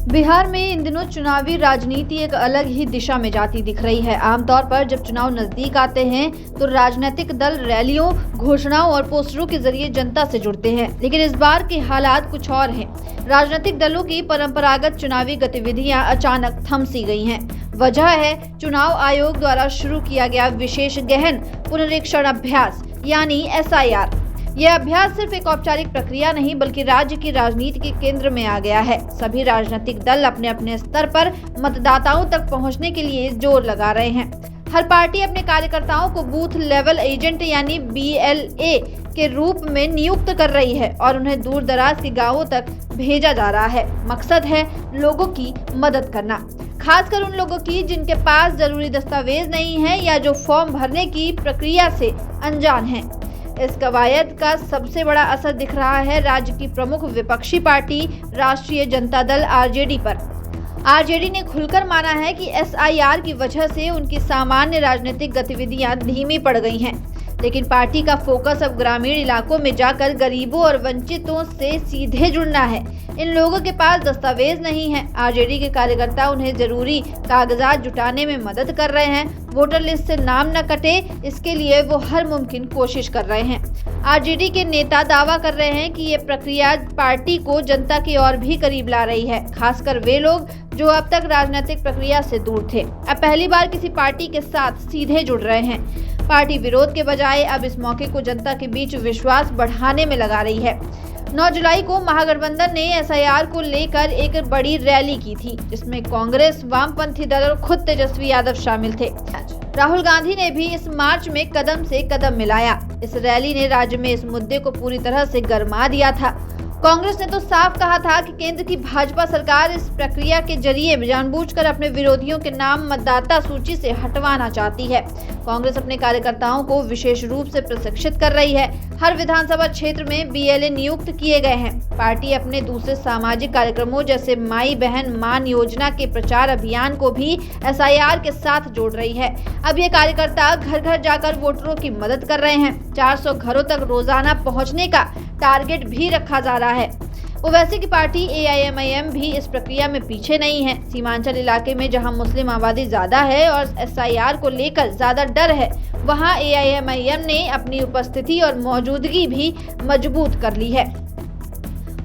बिहार में इन दिनों चुनावी राजनीति एक अलग ही दिशा में जाती दिख रही है। आमतौर पर जब चुनाव नजदीक आते हैं तो राजनीतिक दल रैलियों, घोषणाओं और पोस्टरों के जरिए जनता से जुड़ते हैं, लेकिन इस बार के हालात कुछ और हैं। राजनीतिक दलों की परंपरागत चुनावी गतिविधियां अचानक थम सी गई हैं। वजह है चुनाव आयोग द्वारा शुरू किया गया विशेष गहन पुनरीक्षण अभ्यास यानी SIR। यह अभ्यास सिर्फ एक औपचारिक प्रक्रिया नहीं बल्कि राज्य की राजनीति के केंद्र में आ गया है। सभी राजनीतिक दल अपने अपने स्तर पर मतदाताओं तक पहुंचने के लिए जोर लगा रहे हैं। हर पार्टी अपने कार्यकर्ताओं को बूथ लेवल एजेंट यानी BLA के रूप में नियुक्त कर रही है और उन्हें दूर दराज के गाँवों तक भेजा जा रहा है। मकसद है लोगों की मदद करना, खासकर उन लोगों की जिनके पास जरूरी दस्तावेज नहीं है या जो फॉर्म भरने की प्रक्रिया से अनजान हैं। इस कवायद का सबसे बड़ा असर दिख रहा है राज्य की प्रमुख विपक्षी पार्टी राष्ट्रीय जनता दल RJD पर। RJD ने खुलकर माना है कि SIR की वजह से उनकी सामान्य राजनीतिक गतिविधियां धीमी पड़ गई हैं, लेकिन पार्टी का फोकस अब ग्रामीण इलाकों में जाकर गरीबों और वंचितों से सीधे जुड़ना है। इन लोगों के पास दस्तावेज नहीं है। RJD के कार्यकर्ता उन्हें जरूरी कागजात जुटाने में मदद कर रहे हैं। वोटर लिस्ट से नाम न कटे, इसके लिए वो हर मुमकिन कोशिश कर रहे हैं। RJD के नेता दावा कर रहे हैं कि ये प्रक्रिया पार्टी को जनता की ओर भी करीब ला रही है, खासकर वे लोग जो अब तक राजनीतिक प्रक्रिया से दूर थे, अब पहली बार किसी पार्टी के साथ सीधे जुड़ रहे हैं। पार्टी विरोध के बजाय अब इस मौके को जनता के बीच विश्वास बढ़ाने में लगा रही है। 9 जुलाई को महागठबंधन ने SIR को लेकर एक बड़ी रैली की थी, जिसमें कांग्रेस, वामपंथी दल और खुद तेजस्वी यादव शामिल थे। राहुल गांधी ने भी इस मार्च में कदम से कदम मिलाया। इस रैली ने राज्य में इस मुद्दे को पूरी तरह से गरमा दिया था। कांग्रेस ने तो साफ कहा था कि केंद्र की भाजपा सरकार इस प्रक्रिया के जरिए जानबूझकर अपने विरोधियों के नाम मतदाता सूची से हटवाना चाहती है। कांग्रेस अपने कार्यकर्ताओं को विशेष रूप से प्रशिक्षित कर रही है। हर विधानसभा क्षेत्र में BLA नियुक्त किए गए हैं। पार्टी अपने दूसरे सामाजिक कार्यक्रमों जैसे माई बहन मान योजना के प्रचार अभियान को भी SIR के साथ जोड़ रही है। अब ये कार्यकर्ता घर घर जाकर वोटरों की मदद कर रहे हैं। 400 घरों तक रोजाना पहुंचने का टारगेट भी रखा जा रहा है। ओवैसी की पार्टी AIMIM भी इस प्रक्रिया में पीछे नहीं है। सीमांचल इलाके में जहां मुस्लिम आबादी ज्यादा है और SIR को लेकर ज्यादा डर है, वहां AIMIM ने अपनी उपस्थिति और मौजूदगी भी मजबूत कर ली है।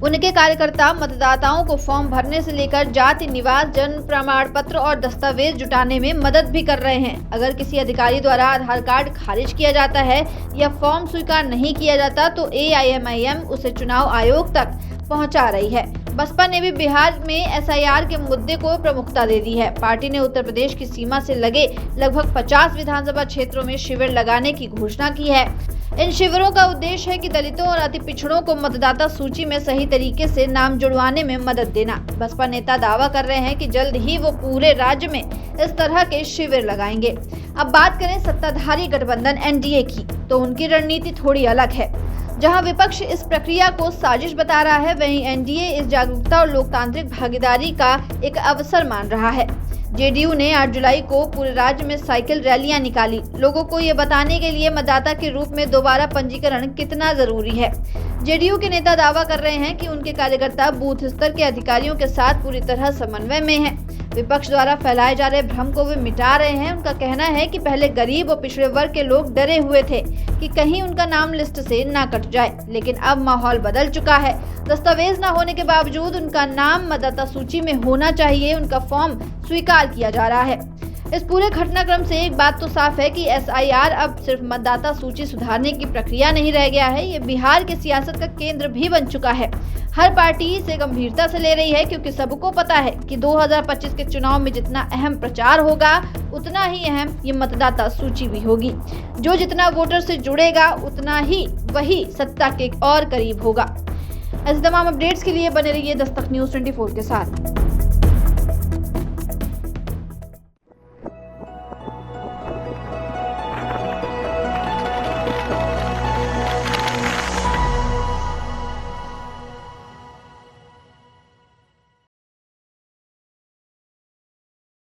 उनके कार्यकर्ता मतदाताओं को फॉर्म भरने से लेकर जाति, निवास, जन्म प्रमाण पत्र और दस्तावेज जुटाने में मदद भी कर रहे हैं। अगर किसी अधिकारी द्वारा आधार कार्ड खारिज किया जाता है या फॉर्म स्वीकार नहीं किया जाता तो AIMIM उसे चुनाव आयोग तक पहुंचा रही है। बसपा ने भी बिहार में SIR के मुद्दे को प्रमुखता दे दी है। पार्टी ने उत्तर प्रदेश की सीमा से लगे लगभग 50 विधानसभा क्षेत्रों में शिविर लगाने की घोषणा की है। इन शिविरों का उद्देश्य है कि दलितों और अति पिछड़ों को मतदाता सूची में सही तरीके से नाम जुड़वाने में मदद देना। बसपा नेता दावा कर रहे हैं कि जल्द ही वो पूरे राज्य में इस तरह के शिविर लगाएंगे। अब बात करें सत्ताधारी गठबंधन NDA की, तो उनकी रणनीति थोड़ी अलग है। जहां विपक्ष इस प्रक्रिया को साजिश बता रहा है, वहीं NDA इस जागरूकता और लोकतांत्रिक भागीदारी का एक अवसर मान रहा है। JDU ने 8 जुलाई को पूरे राज्य में साइकिल रैलियां निकाली, लोगों को ये बताने के लिए मतदाता के रूप में दोबारा पंजीकरण कितना जरूरी है। JDU के नेता दावा कर रहे हैं कि उनके कार्यकर्ता बूथ स्तर के अधिकारियों के साथ पूरी तरह समन्वय में हैं। विपक्ष द्वारा फैलाए जा रहे भ्रम को वे मिटा रहे हैं। उनका कहना है कि पहले गरीब और पिछड़े वर्ग के लोग डरे हुए थे कि कहीं उनका नाम लिस्ट से ना कट जाए, लेकिन अब माहौल बदल चुका है। दस्तावेज न होने के बावजूद उनका नाम मतदाता सूची में होना चाहिए, उनका फॉर्म स्वीकार किया जा रहा है। इस पूरे घटनाक्रम से एक बात तो साफ है कि SIR अब सिर्फ मतदाता सूची सुधारने की प्रक्रिया नहीं रह गया है, ये बिहार की सियासत का केंद्र भी बन चुका है। हर पार्टी इसे गंभीरता से ले रही है, क्योंकि सबको पता है कि 2025 के चुनाव में जितना अहम प्रचार होगा उतना ही अहम ये मतदाता सूची भी होगी। जो जितना वोटर से जुड़ेगा उतना ही वही सत्ता के और करीब होगा। ऐसे तमाम अपडेट्स के लिए बने रहिए दस्तक न्यूज़ 24 के साथ।